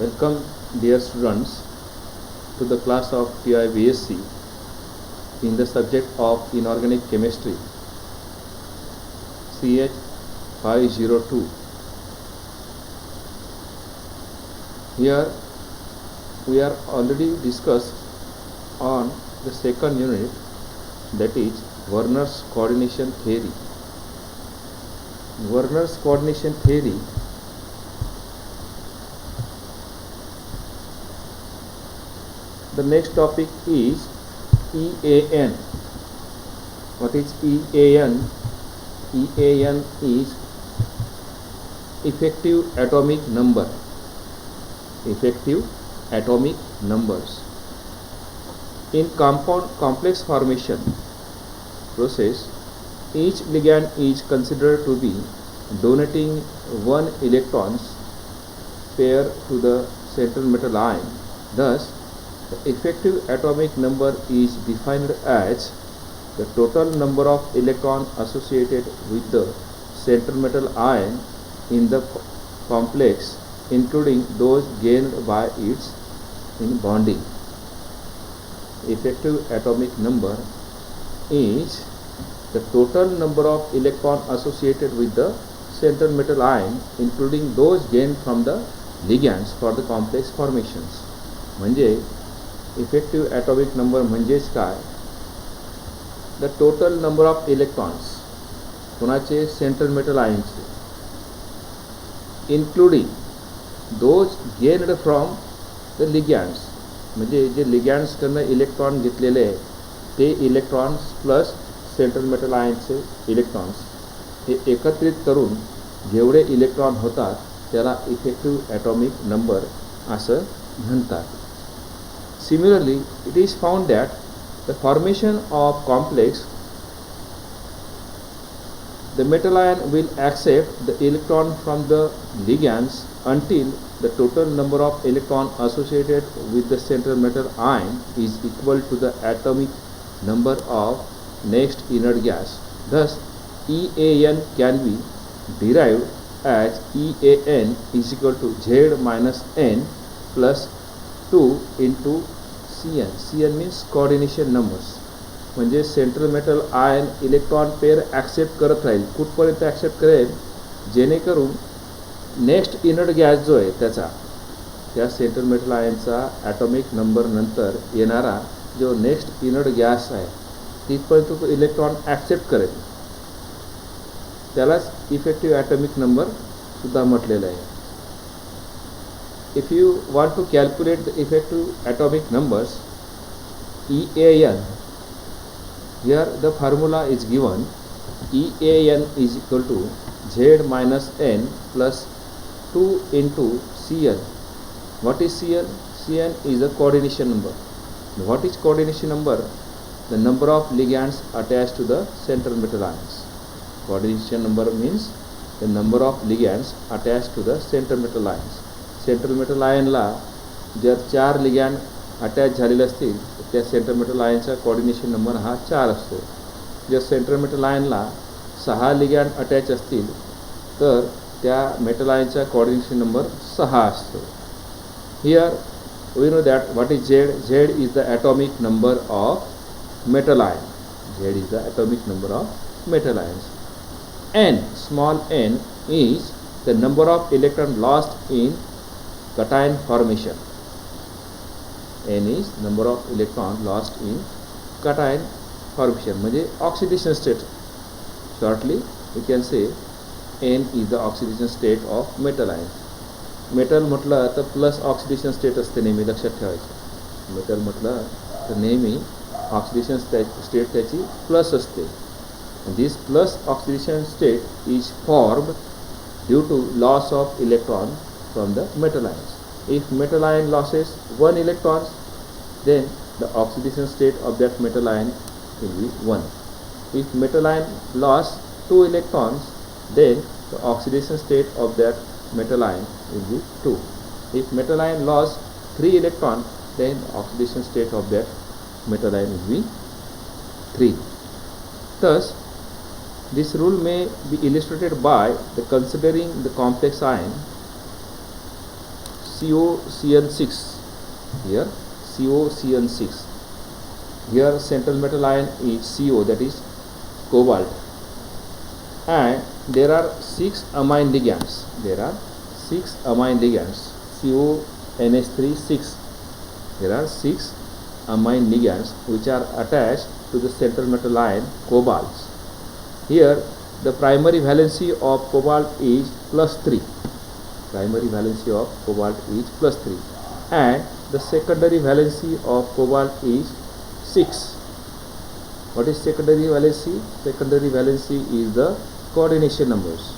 Welcome, dear students, to the class of TI BSc in the subject of Inorganic Chemistry, CH 502. Here we are already discussed on the second unit, that is Werner's coordination theory. Werner's coordination theory the next topic is EAN. What is EAN? EAN is effective atomic number. Effective atomic numbers. In complex formation process, each ligand is considered to be donating one electrons pair to the central metal ion. Thus, the effective atomic number is defined as the total number of electrons associated with the central metal ion in the complex, including those gained by its in bonding. Effective atomic number is the total number of electrons associated with the central metal ion, including those gained from the ligands for the complex formations. म्हणजे effective atomic number म्हणजेच काय? The total number of electrons कोणाचे? Central metal आयनचे, including those gained from the ligands, म्हणजे जे लिगॅन्ड्सकडनं electron घेतलेले आहे ते इलेक्ट्रॉन्स प्लस सेंट्रल मेटल आयनचे इलेक्ट्रॉन्स हे एकत्रित करून जेवढे इलेक्ट्रॉन होतात त्याला इफेक्टिव्ह ॲटॉमिक नंबर असं म्हणतात. Similarly, it is found that the formation of complex, the metal ion will accept the electron from the ligands until the total number of electrons associated with the central metal ion is equal to the atomic number of next inert gas. Thus, EAN can be derived as EAN is equal to Z minus N plus 2 into CN. CN means coordination numbers. म्हणजे central metal ion electron pair accept करत राहील. कुठपर्यंत accept करेल? जेणेकरून next inert gas जो आहे त्याचा, त्या central metal आयनचा atomic number नंतर येणारा जो नेक्स्ट इनर्ट गॅस आहे तिथपर्यंत तो इलेक्ट्रॉन ॲक्सेप्ट करेल. त्यालाच इफेक्टिव्ह ॲटॉमिक नंबर सुद्धा म्हटलेलं आहे. If you want to calculate the effective atomic numbers, EAN, here the formula is given. EAN is equal to Z minus N plus 2 into CN. What is CN? CN is a coordination number. What is coordination number? The number of ligands attached to the central metal ions. Coordination number means the number of ligands attached to the central metal ions. Central metal आयनला जर 4 ligand attach झालेले असतील तर त्या central metal आयनचा coordination number हा 4 असतो. जर सेंट्रल मेटल आयनला 6 लिगॅन्ड अटॅच असतील तर त्या मेटल आयनचा कोऑर्डिनेशन नंबर 6 असतो. Here we know that what is Z? Z is the atomic number of metal ion. Z is the atomic number of metal ions. N, small n, is the number of electron lost in cation formation. N is number of electron lost in cation formation, म्हणजे oxidation state. Shortly we can say N is the oxidation state of metal ion. Metal म्हटलं तर plus oxidation state असते, नेहमी लक्षात ठेवायचं. Metal म्हटलं तर नेहमी ऑक्सिडेशन स्टेट त्याची प्लस असते. This plus oxidation state is formed due to loss of electron from the metal ions. If metal ion loses 1 electron, then the oxidation state of that metal ion will be 1. If metal ion lost 2 electrons, then the oxidation state of that metal ion will be 2. If metal ion lost 3 electrons, then the oxidation state of that metal ion will be 3. Thus, this rule may be illustrated by the considering the complex ion COCN6. Here COCN6. Here central metal ion is CO, that is cobalt, and there are 6 amine ligands. There are 6 amine ligands. CONH3 6. There are 6 amine ligands which are attached to the central metal ion cobalt. Here the primary valency of cobalt is +3. Primary valency of cobalt is +3, and the secondary valency of cobalt is 6. What is secondary valency? Secondary valency is the coordination numbers.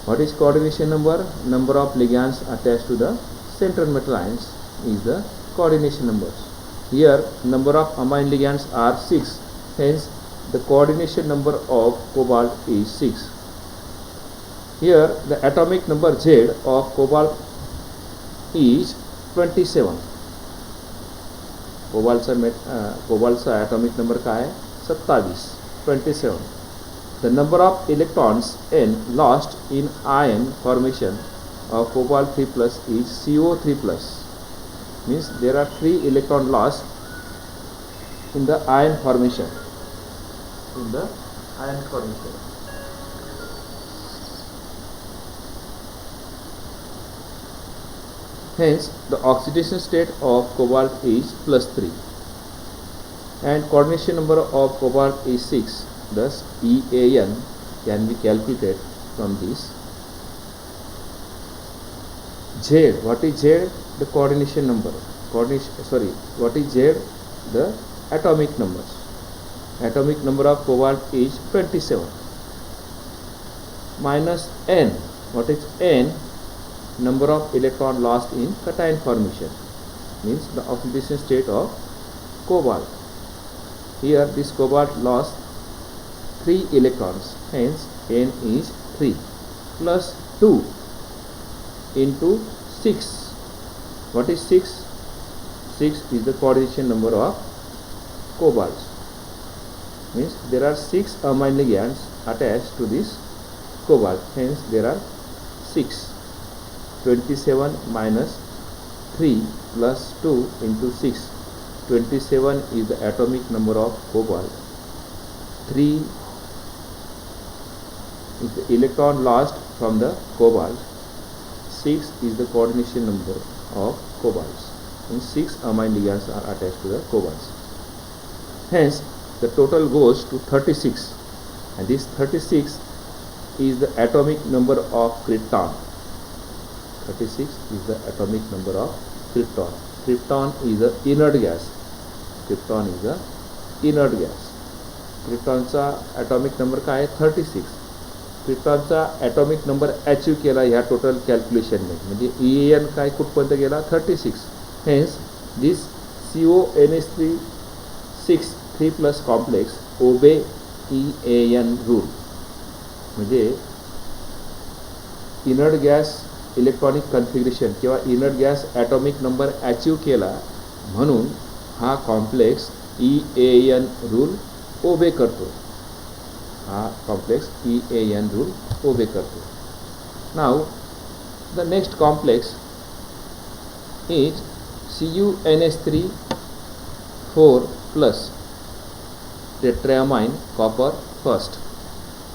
What is coordination number? Number of ligands attached to the central metal ions is the coordination numbers. Here number of amine ligands are 6, hence the coordination number of cobalt is 6. Here the atomic number Z of cobalt is 27. Cobalt का atomic number का है 27. The number of electrons N lost in ion formation of cobalt 3 plus is CO3 plus. Means there are 3 electron loss in the ion formation. Hence the oxidation state of cobalt is +3, and coordination number of cobalt is 6. Thus EAN can be calculated from this. Z, what is Z? The coordination number. What is Z? The atomic numbers. Atomic number of cobalt is 27. Minus N. What is N? Number of electron lost in cation formation, means the oxidation state of cobalt. Here this cobalt lost 3 electrons, hence N is 3 plus 2 into 6. What is 6? 6 is the coordination number of cobalt. Means there are 6 amine ligands attached to this cobalt, hence there are 6. 27 minus 3 plus 2 into 6. 27 is the atomic number of cobalt. 3 is the electron lost from the cobalt. 6 is the coordination number of cobalt. And 6 amine ligands are attached to the cobalt. Hence the total goes to 36, and this 36 is the atomic number of krypton. 36 is the atomic number of krypton. Krypton is the inert gas. kryptonचा atomic number काय आहे 36. kryptonचा atomic number achieve केला ह्या total calculation म्हणजे EAN काय कुठपर्यंत गेला 36. Hence this CONH3 3 plus complex obey EAN rule. म्हणजे inert gas electronic configuration किंवा inert gas atomic number achieve केला म्हणून हा कॉम्प्लेक्स EAN रूल ओबे करतो. Now the next complex is CuNH3 4 plus tetraamine copper first.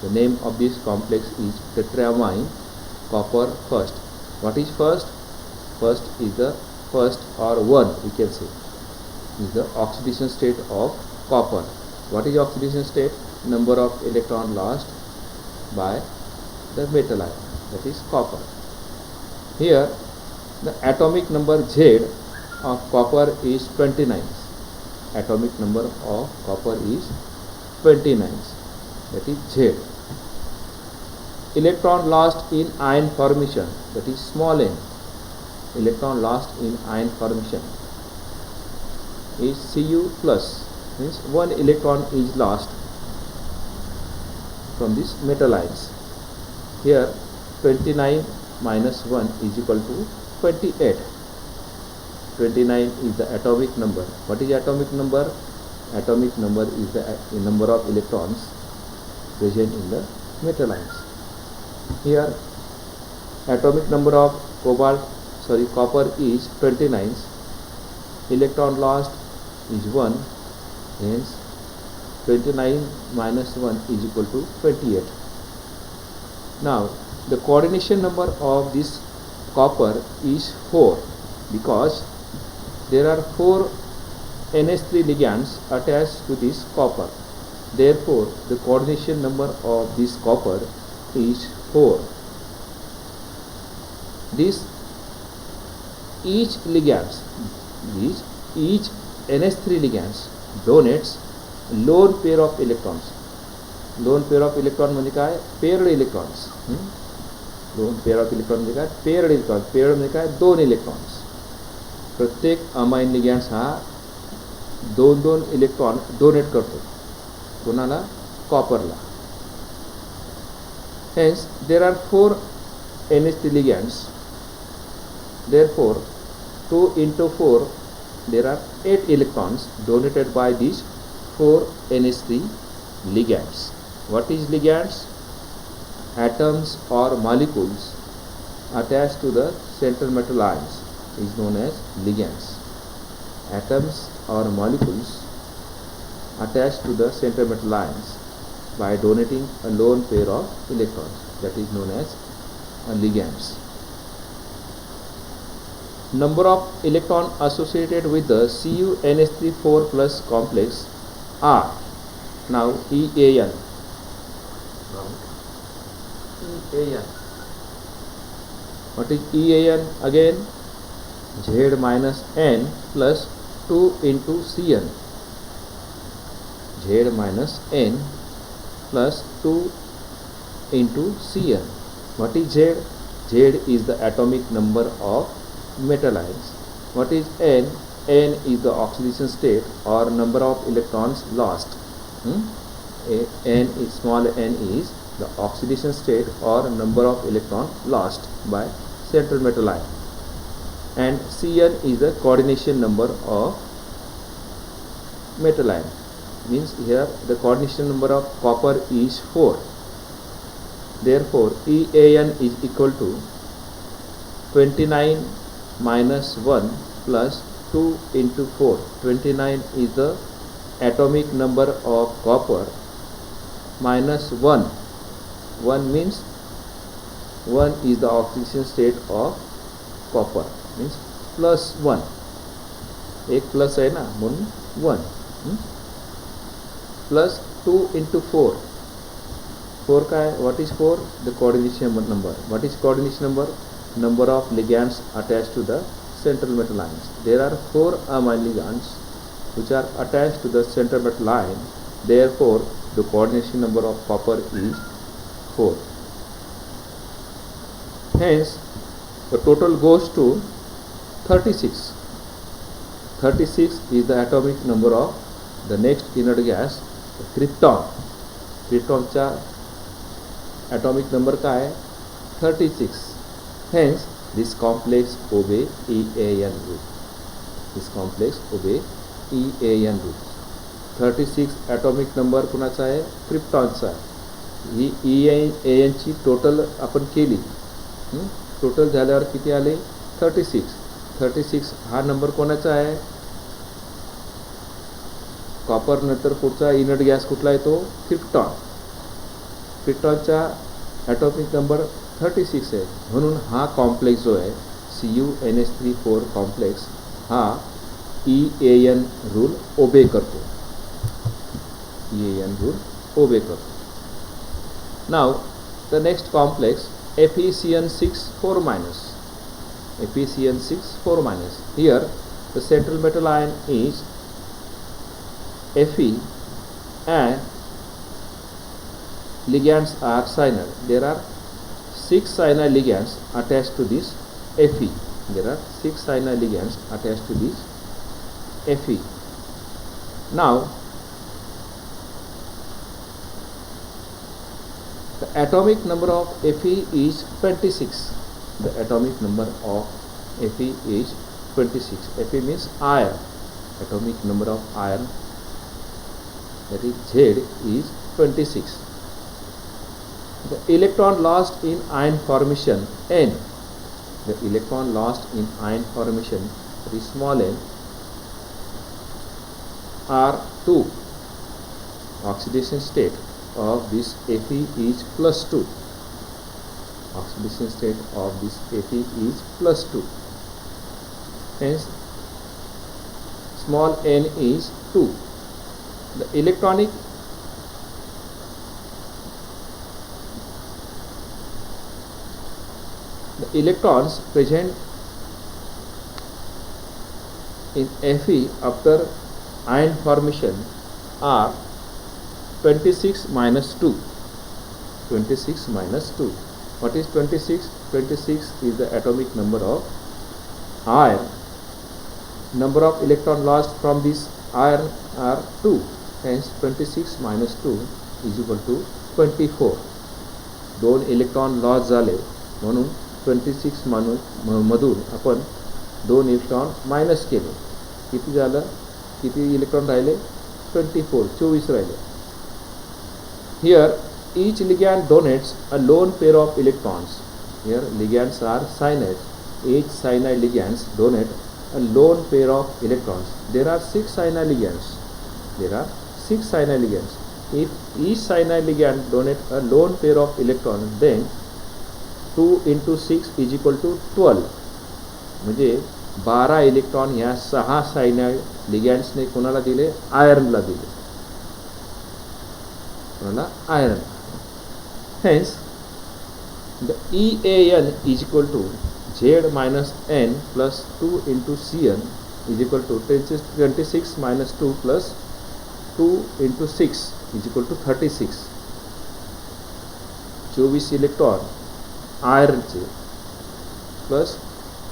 The name of this complex is tetraamine copper first. What is first? First is the first or 1, we can say, is the oxidation state of copper. What is oxidation state? Number of electron lost by the metal ion, that is copper. Here the atomic number Z of copper is 29. Atomic number of copper is 29, that is Z. Electron lost in ion formation, that is small n. Electron lost in ion formation is Cu plus, means 1 electron is lost from these metal ions. Here 29 minus 1 is equal to 28. 29 is the atomic number. What is atomic number? Atomic number is the number of electrons present in the metal ions. Here atomic number of copper is 29, electron lost is 1, hence 29 minus 1 is equal to 28. Now the coordination number of this copper is 4 because there are 4 NH3 ligands attached to this copper. Therefore the coordination number of this copper is 4. Each NH3 ligands donates lone pair of electrons. Lone pair of electron म्हणजे काय? Paired electrons. Lone pair of electron म्हणजे काय? Paired electrons. Paired म्हणजे काय? 2 electrons. प्रत्येक amine लिगॅंड्स हा 2 electron donate करतो. कोणाला? कॉपरला. Hence there are 4 NH3 ligands. Therefore 2 into 4 there are 8 electrons donated by these 4 NH3 ligands. What is ligands? Atoms or molecules attached to the central metal ions is known as ligands. Atoms or molecules attached to the central metal ions by donating a lone pair of electrons, that is known as ligands. Number of electron associated with the CuNH3 plus complex are now EAN. What is EAN? Again Z minus N plus 2 into Cn. Z minus N plus 2 into Cn. What is Z? Z is the atomic number of metal ions. What is N? N is the oxidation state or number of electrons lost. N is small n is the oxidation state or number of electrons lost by central metal ion. And Cn is the coordination number of metal ion. Means here the coordination number of copper is 4. Therefore EAN is equal to 29 minus 1 plus 2 into 4. 29 is the atomic number of copper minus 1. 1 means 1 is the oxidation state of copper, means plus 1. एक plus है ना म्हणून 1 plus 2 into 4. 4 का है? What is 4? The coordination number. What is coordination number? Number of ligands attached to the central metal ions. There are 4 amine ligands which are attached to the central metal ion. Therefore the coordination number of copper is 4. Hence the total goes to 36. 36 is the atomic number of the next inert gas, krypton. Krypton चा atomic number का है? 36. Hence this complex obey EAN rule. This complex obey EAN rule. 36 atomic number कुणाचा आहे? क्रिप्टॉनचा. ही EAN ची total आपण केली. Total झाल्यावर किती आले? 36. 36 हा नंबर कोणाचा आहे? कॉपर नंतर पुढचा इनर्ट गॅस कुठला येतो? क्रिप्टॉन. क्रिप्टॉनचा ॲटॉमिक नंबर 36 आहे. म्हणून हा कॉम्प्लेक्स जो आहे CuNH3 कॉम्प्लेक्स हा EAN रूल ओबे करतो. EAN रूल ओबे करतो. Now the next complex FeCN6 4-. FeCN6 4-. Here the central metal ion is Fe and ligands are cyanide. There are 6 cyanide ligands attached to this Fe. There are 6 cyanide ligands attached to this Fe. Now the atomic number of Fe is 26. The atomic number of Fe is 26. Fe means iron. Atomic number of iron, that is Z, is 26. The electron lost in ion formation N the electron lost in ion formation, that is small n, are 2. Oxidation state of this Fe is +2. Oxidation state of this Fe is +2. Hence, small n is 2. The electrons present in Fe after ion formation are 26 minus 2. 26 minus 2. What is 26? 26 is the atomic number of iron. Number of electron lost from this iron are 2. Hence 26 minus 2 is equal to 24. 2 electron loss झाले म्हणून 26 मधून आपण 2 electron minus केले. किती झालं? किती electron राहिले? 24 राहिले. Here each ligand donates a lone pair of electrons. Here ligands are cyanides. Each cyanide ligands donate a lone pair of electrons. There are 6 cyanide ligands. If each cyanide ligand donates a lone pair of electrons, then 2 into 6 is equal to 12. म्हणजे 12 electron ह्या 6 cyanide लिगॅंड्सने कोणाला दिले? आयर्नला दिले. कोणाला? Iron. Hence, the EAN is equal to Z minus N plus 2 into Cn is equal to 26 minus 2 plus 2 into 6 is equal to 36. 24 electron आयर्नचे plus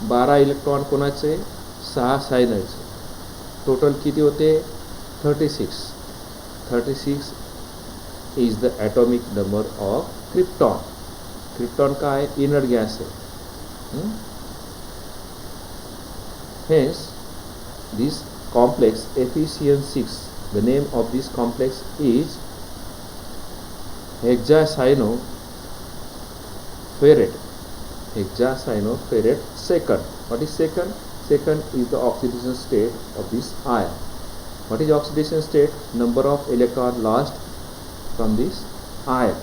12 electron कोणाचे? 6 सायनाइडचे. Total किती होते? 36. 36 is the atomic number of krypton. Krypton का है? Inert gas है. Hence, this complex FeCN6, the name of this complex is hexacyanoferrate. Hexacyanoferrate second. What is second? Second is the oxidation state of this ion. What is oxidation state? Number of electron lost from this ion.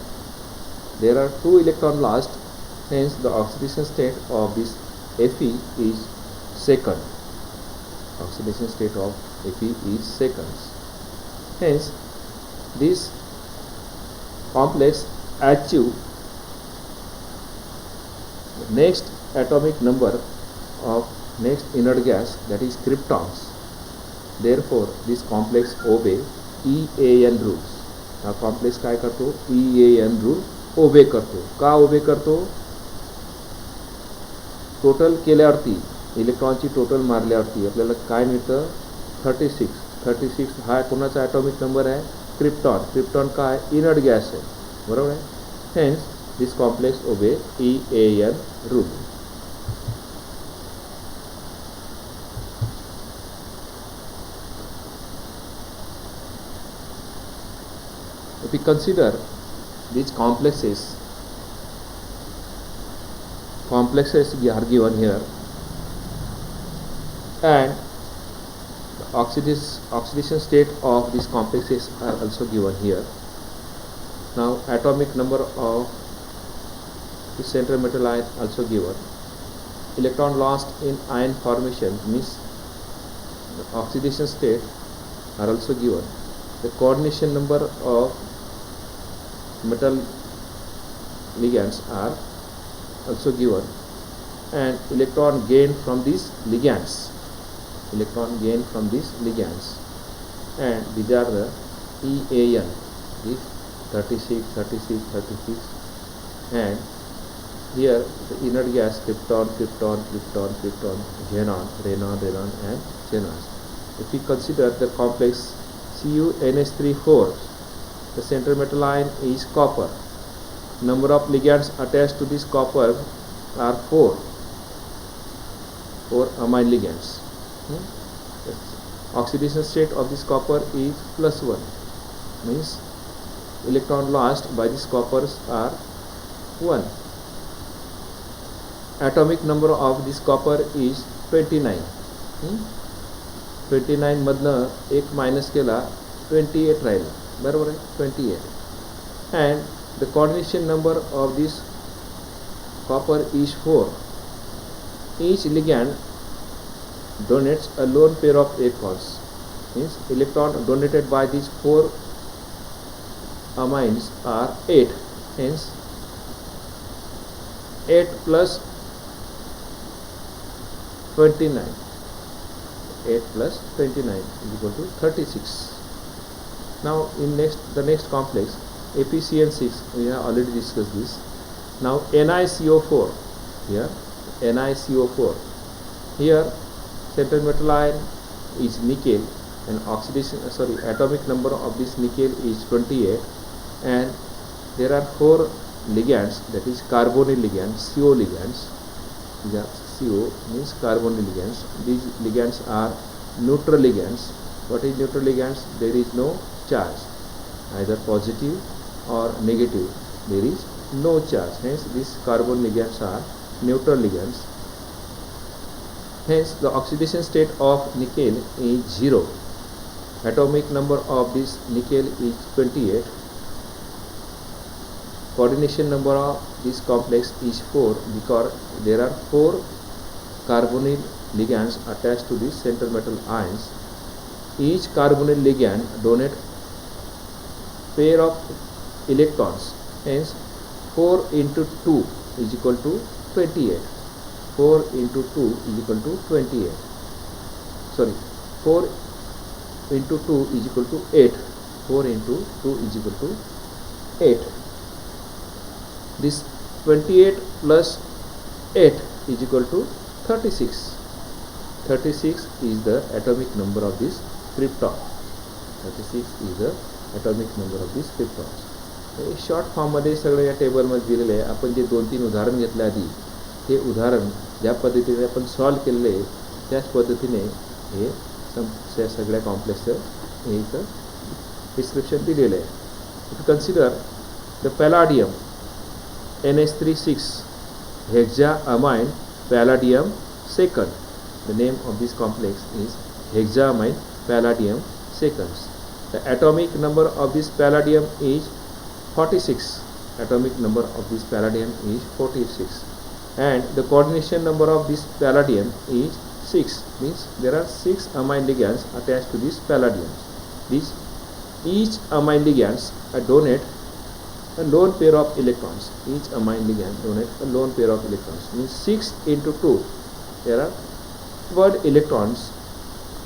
There are 2 electron lost, hence the oxidation state of this Fe is second. Oxidation state of Fe is seconds. Hence, this complex achieve the next atomic number of next inert gas, that is kryptons. Therefore, this complex obey EAN rules. हा complex काय करतो? EAN rule ओबे करतो. का ओबे करतो? Total केल्यावरती इलेक्ट्रॉनची टोटल मारल्यावरती आपल्याला काय मिळतं? 36. 36 हा कोणाचा ॲटॉमिक नंबर आहे? क्रिप्टॉन. क्रिप्टॉन काय? इनर्ट गॅस आहे. बरोबर आहे. Hence this complex obey EAN rule. If we consider these complexes are given here, and the oxidation state of these complexes are also given here. Now atomic number of the central metal ion also given. Electron lost in ion formation means the oxidation state are also given. The coordination number of metal ligands are also given, and electron gained from these ligands. And these are the EAN, this 36, 36, 36, and here the inert gas krypton, xenon, radon, and xenon. If we consider the complex CuNH3,4, the central metal ion is copper. Number of ligands attached to this copper are 4 amine ligands. Oxidation state of this copper is +1, means electron lost by these coppers are 1. atomic number of this copper is 29. 29 मधनं एक minus केला 28 राहिला, बरोबर आहे, 28. and the coordination number of this copper is 4. Each ligand donates a lone pair of electrons, means electron donated by these 4 amines are 8, hence 8 plus 29, 8 plus 29 is equal to 36. Now in the next complex APCN6, we have already discussed this. Now NiCO4, here NiCO4, here central metal ion is nickel and atomic number of this nickel is 28, and there are 4 ligands, that is carbonyl ligands, CO ligands. CO means carbonyl ligands. These ligands are neutral ligands. What is neutral ligands? There is no charge, either positive or negative. There is no charge. Hence, these carbon ligands are neutral ligands. Hence, the oxidation state of nickel is 0. Atomic number of this nickel is 28. Coordination number of this complex is 4 because there are 4 carbonyl ligands attached to these central metal ions. Each carbonyl ligand donates pair of electrons. Hence 4 into 2 is equal to 28. 4 into 2 is equal to 28. 4 into 2 is equal to 8. 4 into 2 is equal to 8. This 28 plus 8 is equal to 36. 36 is the atomic number of this krypton. 36 is the atomic number of this kryptons. Short फॉर्ममध्ये सगळं या टेबलमध्ये दिलेलं आहे. आपण जे 2-3 उदाहरण घेतले आधी, ते उदाहरण ज्या पद्धतीने आपण सॉल्व केलेले आहे त्याच पद्धतीने हे सगळ्या कॉम्प्लेक्सचं हे इथं डिस्क्रिप्शन दिलेलं आहे. If you consider the palladium NH36 hexaamine palladium second. The name of this complex is hexaamine palladium seconds. The atomic number of this palladium is 46. Atomic number of this palladium is 46, and the coordination number of this palladium is 6. Means there are 6 amine ligands attached to this palladium. Each amine ligands donate a lone pair of electrons. Each amine ligand donates a lone pair of electrons. Means 6 into 2. There are 12 electrons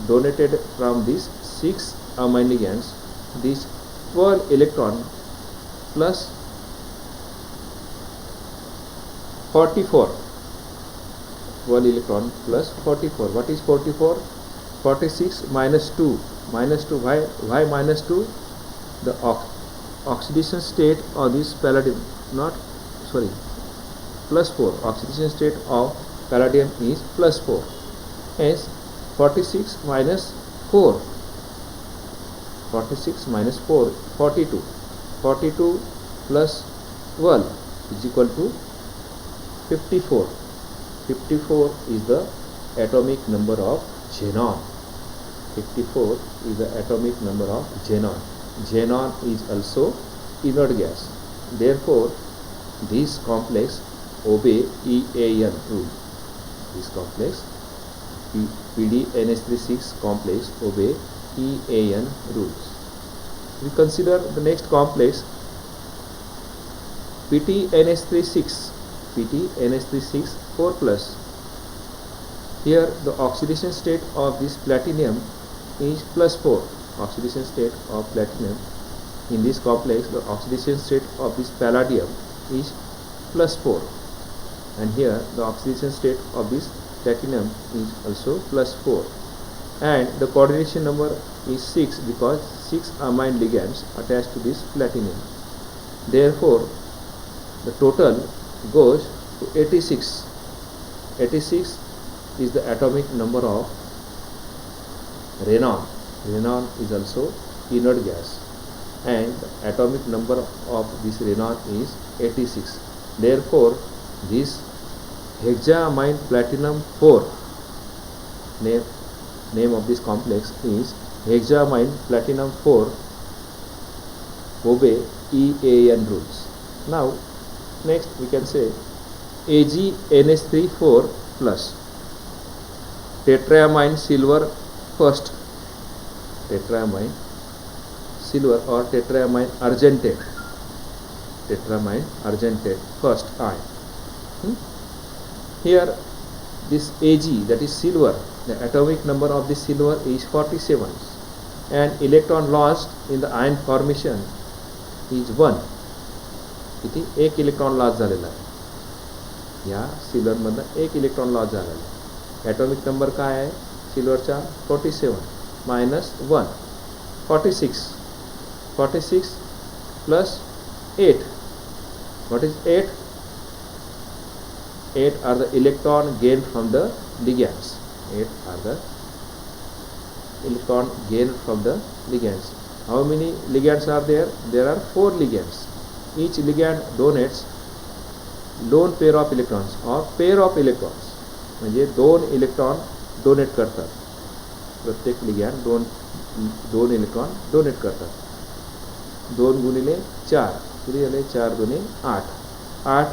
donated from these 6 amine ligands. These 12 electron plus 44. 12 electron plus 44. What is 44? 46 minus 2. Minus 2. Why minus 2? The oxidation state of this palladium, plus 4. Oxidation state of palladium is plus 4. Hence 46 minus 4. 46 minus 4, 42. 42 plus 12 is equal to 54. 54 is the atomic number of xenon. 54 is the atomic number of xenon. Xenon is also inert gas. Therefore, this complex obey EAN rule. This complex PDNH36 complex obey EAN rules. We consider the next complex PTNH36. PTNH36 4 plus. Here the oxidation state of this platinum is plus 4. Oxidation state of platinum in this complex, the oxidation state of this palladium is plus 4, and here the oxidation state of this platinum is also plus 4, and the coordination number is 6 because 6 amine ligands attached to this platinum. Therefore, the total goes to 86. 86 is the atomic number of xenon. Xenon is also inert gas, and the atomic number of this xenon is 86. Therefore, this hexamine platinum 4. Name of this complex is hexamine platinum 4. Obey EAN rules. Now next we can say AgNH3 4 plus tetramine silver first, tetramine silver or tetramine argentate, tetramine argentate first ion. Here this Ag, that is silver, the atomic number of this silver is 47 and electron lost in the ion formation is 1. किती एक electron loss झालेला आहे, या silver मधनं एक electron loss झालेला आहे. Atomic number काय आहे सिल्वरचा 47 minus 1 46 46 plus 8. what is 8? 8 are the electron gained from the ligands. 8 are the electron gained from the ligands. How many ligands are there? There are 4 ligands. Each ligand donates lone pair of electrons or pair of electrons, म्हणजे 2 electron donate करतात. प्रत्येक लिगॅन्ड दोन electron donate करतात. 2 गुणिले 4 किती झाले, 4 दुने 8, 8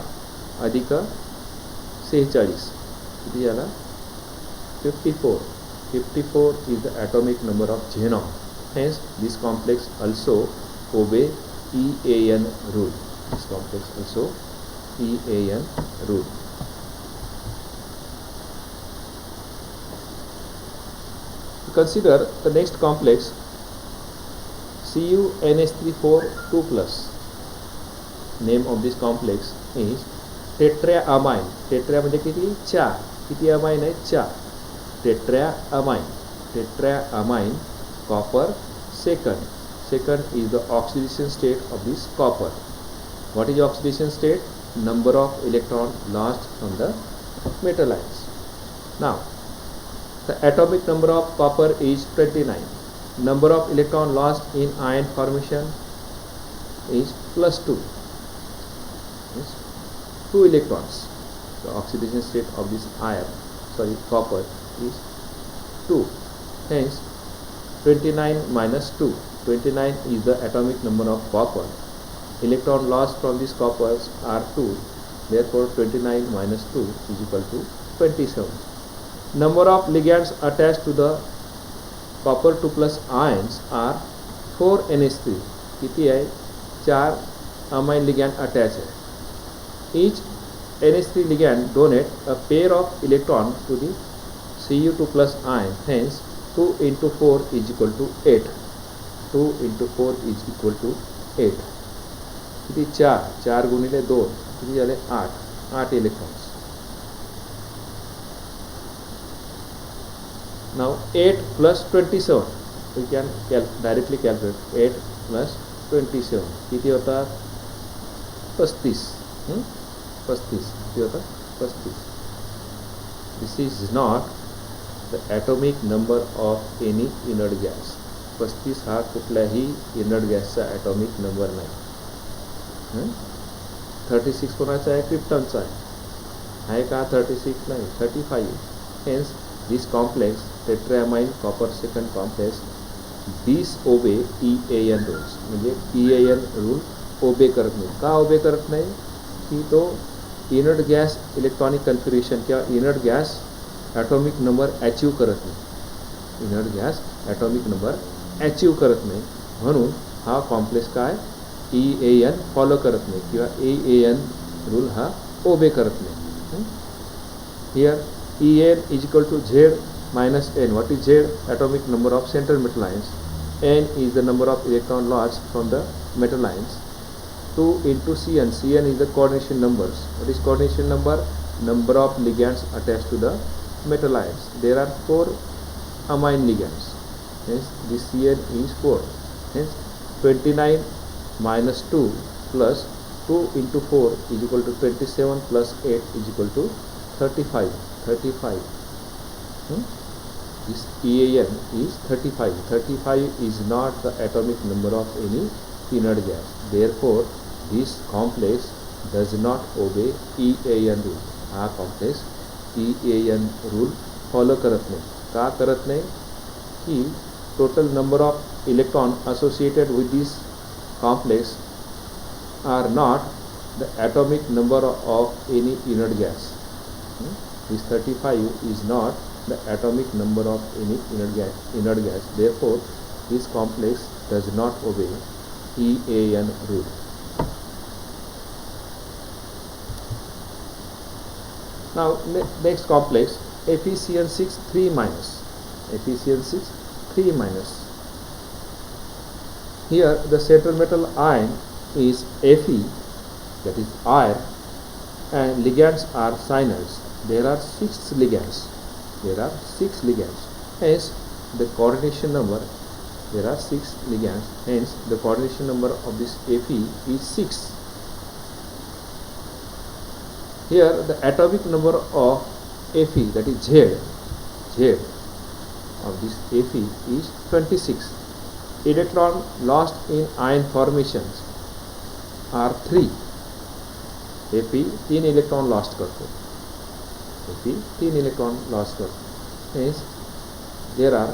अधिक 46 किती झाला 54. 54 is the atomic number of xenon. Hence this complex also obey EAN rule. This complex also EAN rule. Consider the next complex CuNH3 2 plus. Name of this complex is tetraamine. Tetra म्हणजे किती 4. किती amine आहे 4. tetraamine. tetraamine copper second. Second is the oxidation state of this copper. What is oxidation state? Number of electron lost from the metal ions. Now the atomic number of copper is 29. Number of electron lost in ion formation is plus 2. Yes, 2 electrons. The oxidation state of this copper is 2. Hence 29 minus 2. 29 is the atomic number of copper. Electron lost from these coppers are 2. Therefore 29 minus 2 is equal to 27. Number of ligands attached to the copper 2 plus ions are 4NH3. किती आहे 4 amine ligand attached है. Each NH3 ligand donate a pair of electron to the Cu2 plus ion. Hence 2 into 4 is equal to 8. 2 into 4 is equal to 8. किती 4 गुणिले 2 किती झाले 8 electrons. Now 8 plus 27 we can directly calculate. 8 plus 27 किती होतात 35. 35 किती होतात 35. This is not the atomic number of any inert gas. 35 हा कुठल्याही इनर्ट गॅसचा ॲटॉमिक नंबर नाही. 36 कोणाचा आहे क्रिप्टॉनचा आहे का 36 नाही 35. Hence this complex tetrammine copper second complex disobey EAN rules. म्हणजे EAN रूल ओबे करत नाही. का ओबे करत नाही की तो इनर्ट गॅस इलेक्ट्रॉनिक कन्फिग्युरेशन किंवा inert gas atomic number achieve करत नाही. Inert gas atomic number achieve करत नाही म्हणून हा कॉम्प्लेक्स काय EAN फॉलो करत नाही किंवा EAN रूल हा ओबे करत नाही. Here EAN is equal to Z minus N. What is Z? Atomic number of central metal ions. N is the number of electron lost from the metal ions. 2 into Cn. Cn is the coordination numbers. What is coordination number? Number of ligands attached to the metal ions. There are 4 amine ligands. Hence this Cn is 4. Hence 29 minus 2 plus 2 into 4 is equal to 27 plus 8 is equal to 35. 35. This EAN is 35. 35 is not the atomic number of any inert gas. Therefore this complex does not obey EAN rule. हा complex EAN rule follow करत नाही. का करत नाही की total number of electron associated with this complex are not the atomic number of any inert gas. This 35 is not the atomic number of any inert gas. Therefore, this complex does not obey EAN rule. Now next complex Fe6 3 minus. Fe6 3 minus. Here the central metal ion is Fe, that is iron, and ligands are cyanides. There are 6 ligands. Hence the coordination number, there are 6 ligands. Hence the coordination number of this Fe is 6. Here the atomic number of Fe, that is Z of this Fe is 26. Electron lost in ion formations are 3. Fe 3 electron lost करतो. Fe 3 electron lost करतो. Hence there are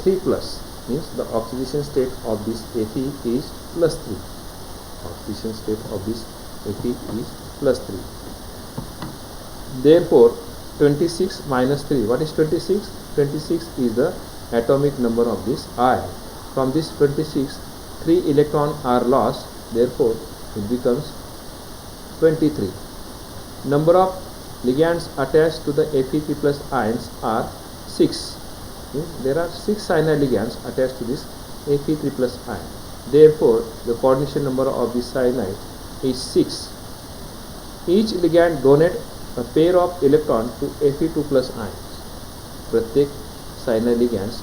3 plus, means the oxidation state of this Fe is plus 3. Oxidation state of this Fe is plus 3. Therefore 26 minus 3, what is 26? 26 is the atomic number of this ion. From this 26, 3 electrons are lost. Therefore it becomes 23. Number of ligands attached to the Fe3 plus ions are 6. There are 6 cyanide ligands attached to this Fe3 plus ion. Therefore the coordination number of this cyanide is 6. Each ligand donates a pair of electrons to Fe2 plus ions. प्रत्येक cyanide ligands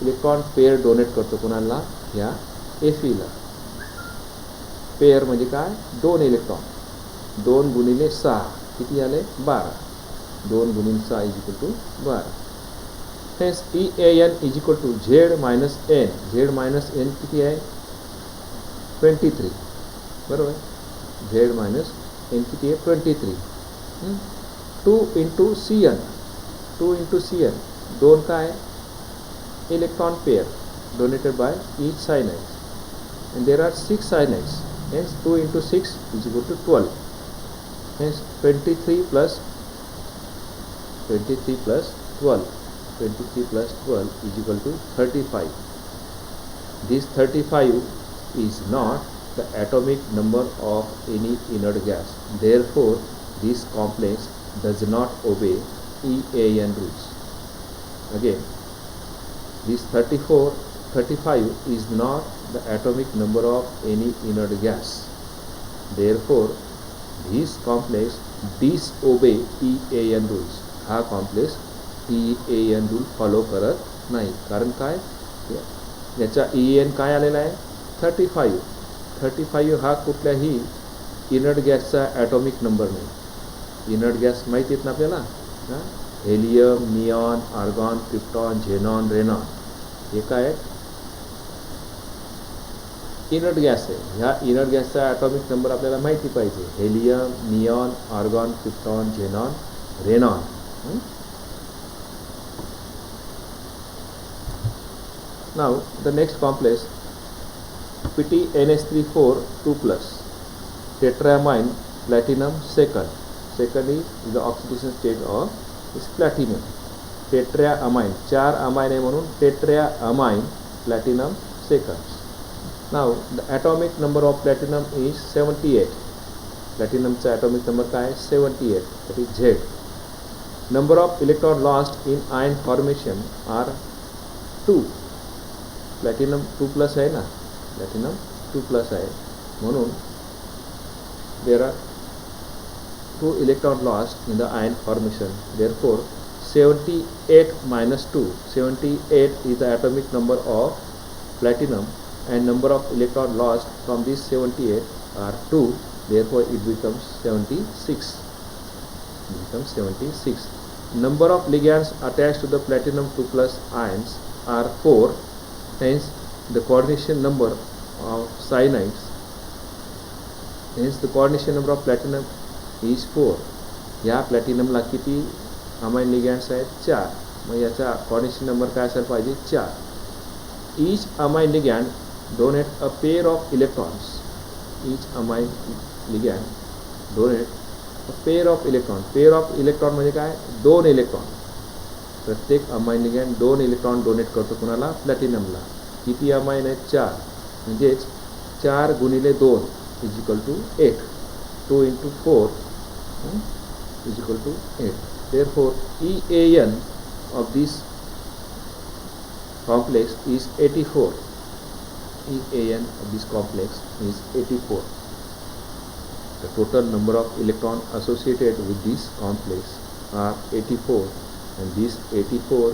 electron pair donate करतो कोणाला? या Fe ला. Pair म्हणजे काय? 2 electron. 2 गुणिले 6 किती आले? 12. 2 गुणिले 6 is equal to 12. Hence EAN is equal to Z minus N. Z minus N किती आहे? 23. बरोबर. Z मायनस N किती आहे? 23. 2 into Cn. 2 into Cn. 2 काय? Electron pair donated by each cyanide, and there are 6 cyanides. Hence 2 into 6 is equal to 12. Hence 23 plus 12. 23 plus 12 is equal to 35. This 35 is not the atomic number of any inert gas. Therefore this complex does not obey EAN rules. Again, this 35 is not the atomic number of any inert gas. Therefore this complex disobey EAN rules. हा complex EAN rule follow करत नाही. कारण काय? याचा EAN काय आलेला आहे? 35. 35 हा कुठल्याही इनर्ट गॅसचा ॲटॉमिक नंबर नाही. इनर्ट गॅस माहिती आहेत ना आपल्याला? Helium, neon, argon, krypton, xenon, radon, हे काय आहे? इनर्ट गॅस आहे. ह्या इनर्ट गॅसचा ॲटॉमिक नंबर आपल्याला माहिती पाहिजे. Helium, neon, argon, krypton, xenon, radon. Now the next complex PtNH3 4 2 plus tetramine platinum second. Second is the oxidation state of this platinum. Tetraamine, 4 amine आहे म्हणून tetraamine platinum second. Now the atomic number of platinum is 78. Platinumचा atomic number काय आहे? 78. That is Z. Number of electron lost in ion formation are 2. Platinum 2 plus आहे ना. Platinum 2 plus आहे म्हणून there are 2 electron lost in the ion formation. Therefore 78 minus 2. 78 is the atomic number of platinum and number of electron lost from this 78 are 2. Therefore it becomes 76. Number of ligands attached to the platinum 2 plus ions are 4. Hence the coordination number of cyanides, hence the coordination number of platinum is 4. ह्या प्लॅटिनमला किती amine लिगँड्स आहेत? 4. मग याचा coordination number काय असायला पाहिजे? 4. Each amine ligand donate a pair of electrons. Each amine ligand donate a pair of electron. Pair of electron म्हणजे काय? 2 electron. प्रत्येक अमाइन लिगँड 2 इलेक्ट्रॉन डोनेट करतो कुणाला? प्लॅटिनमला. किती अमाइन आहेत? 4. म्हणजेच 4 गुणिले 2 is equal to 8. 2 into 4 is equal to 8. Therefore, EAN of this complex is 84. EAN of this complex is 84. The total number of electrons associated with this complex are 84, and this 84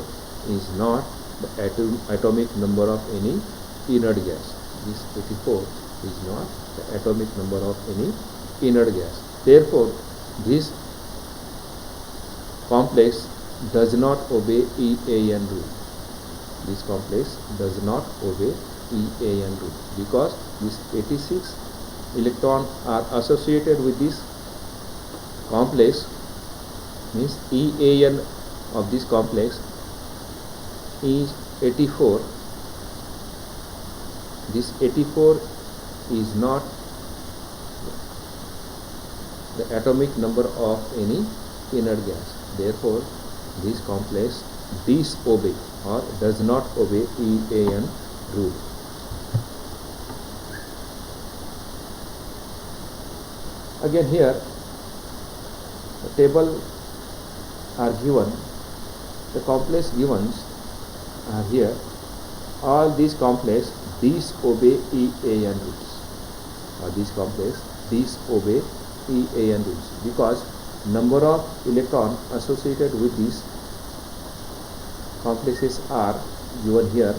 is not the atomic number of any inert gas. This 84 is not the atomic number of any inert gas. Therefore, this complex does not obey EAN rule. This complex does not obey EAN rule because these 86 electrons are associated with this complex, means EAN of this complex is 84. This 84 is not the atomic number of any inert gas. Therefore, this complex disobey or does not obey EAN rule. Again here, the table are given, the complex given are here. All these complex disobey EAN rules. These complex disobey EAN rules because number of electrons associated with these complexes are given here.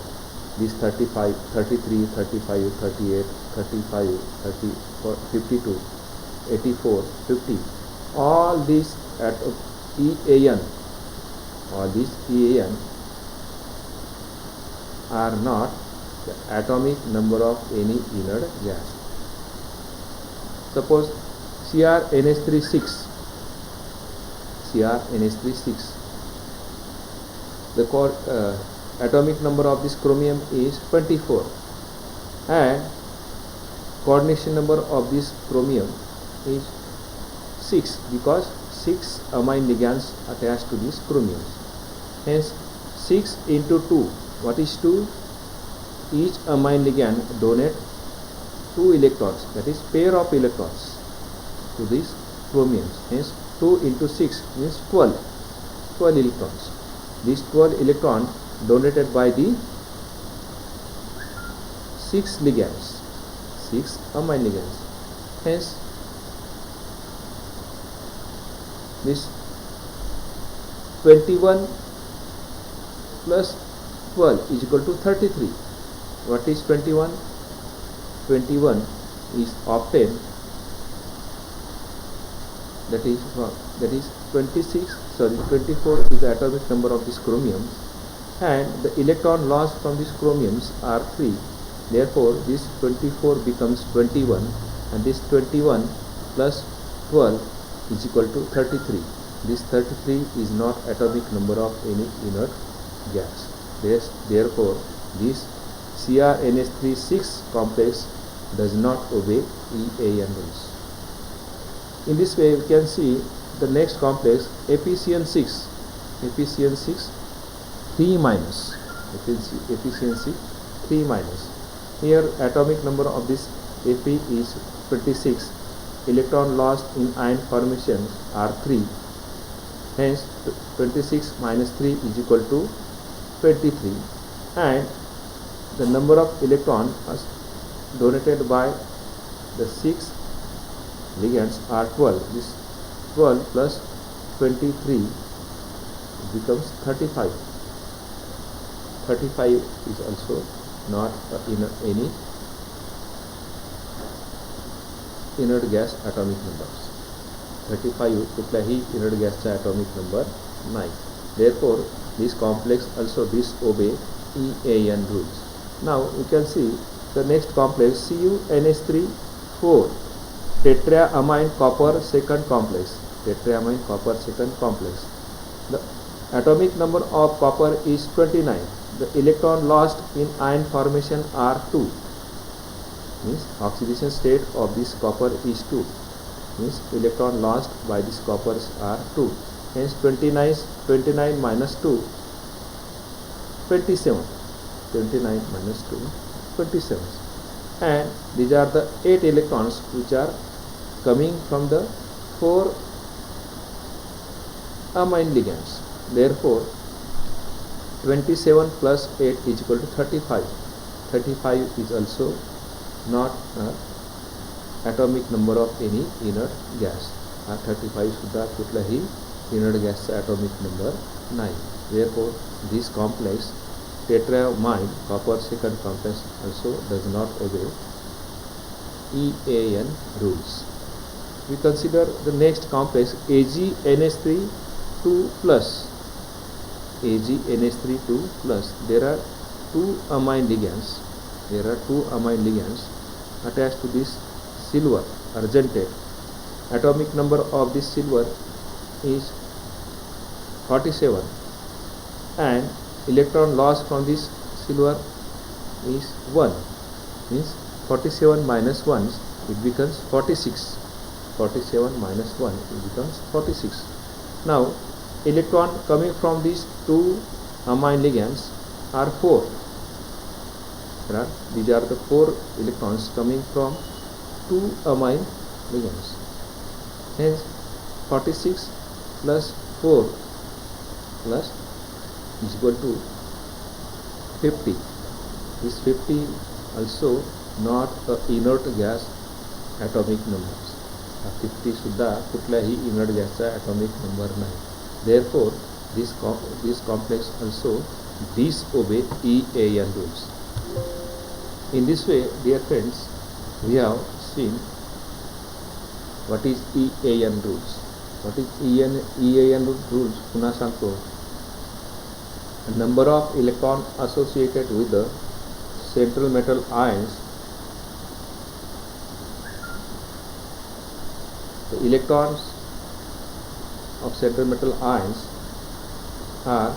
These 35, 33, 35, 38, 35, 34, 52, 84, 50. All these at EAN, or these EAN are not the atomic number of any inert gas. Suppose CrNH3 6. The atomic number of this chromium is 24, and coordination number of this chromium is 6 because 6 amine ligands attached to this chromium. Hence 6 into 2, what is 2? Each amine ligand donate 2 electrons, that is pair of electrons to these chromiums. Hence 2 into 6 means 12 electrons. These 12 electrons donated by the 6 ligands, 6 amine ligands. Hence this 21 plus 12 is equal to 33. What is 21? 21 is obtained, that is 24 is the atomic number of this chromium, and the electron lost from these chromiums are 3. Therefore, this 24 becomes 21, and this 21 plus 12 is equal to 33. This 33 is not atomic number of any inert gas. Therefore, this CrNH3 complex does not obey EAN rules. In this way, we can see the next complex FeCN6 3 minus. FeCN6 3 minus. Here atomic number of this Fe is 26. Electron lost in ion formation are 3. Hence 26 minus 3 is equal to 23, and the number of electrons donated by the 6 ligands are 12. This 12 plus 23 becomes 35. 35 is also not any inert gas atomic numbers. 35 कुठल्याही inert gas चा atomic number नाही. Therefore, this complex also disobey EAN rules. Now we can see the next complex CuNH3 4 tetraamine copper second complex. tetraamine copper second complex. The atomic number of copper is 29. The electron lost in ion formation are 2. Means oxidation state of this copper is 2. Means electron lost by this coppers are 2. Hence 29 minus 2, 27. 29 minus 2, 27. And these are the 8 electrons which are coming from the 4 amine ligands. Therefore 27 plus 8 is equal to 35. 35 is also not atomic number of any inert gas. 35 सुद्धा कुठलाही inert gas atomic number नाही. Therefore this complex tetramine copper second complex also does not obey EAN rules. We consider the next complex AgNH3 2 plus. AgNH3 2 plus. There are two amine ligands. Attached to this silver argentate. Atomic number of this silver is 47 and electron loss from this silver is 1. Means 47 minus 1 it becomes 46. 47 minus 1 it becomes 46. Now electron coming from these two amine ligands are 4. These are the 4 electrons coming from two amine ligands. Hence 46 plus 4 plus is equal to 50. This 50 also not a inert gas atomic numbers. 50 सुद्धा कुठल्याही inert gas atomic number नाही. Therefore this complex also disobey EAN rules. In this way, dear friends, we have seen what is EAN rules. What is EAN rules? पुन्हा सांगतो. Number of electron associated with the central metal ions. The electrons of central metal ions are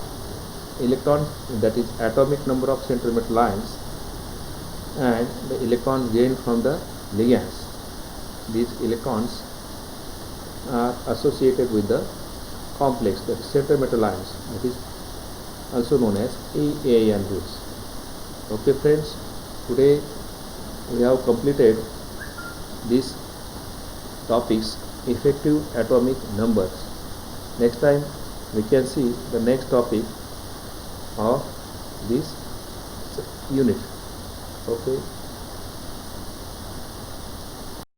electrons, that is atomic number of central metal ions, and the electrons gained from the ligands. These electrons are associated with the complex, that is central metal ions, that is also known as EAN rules. Okay friends, today we have completed these topics, effective atomic numbers. Next time we can see the next topic of this unit. Okay.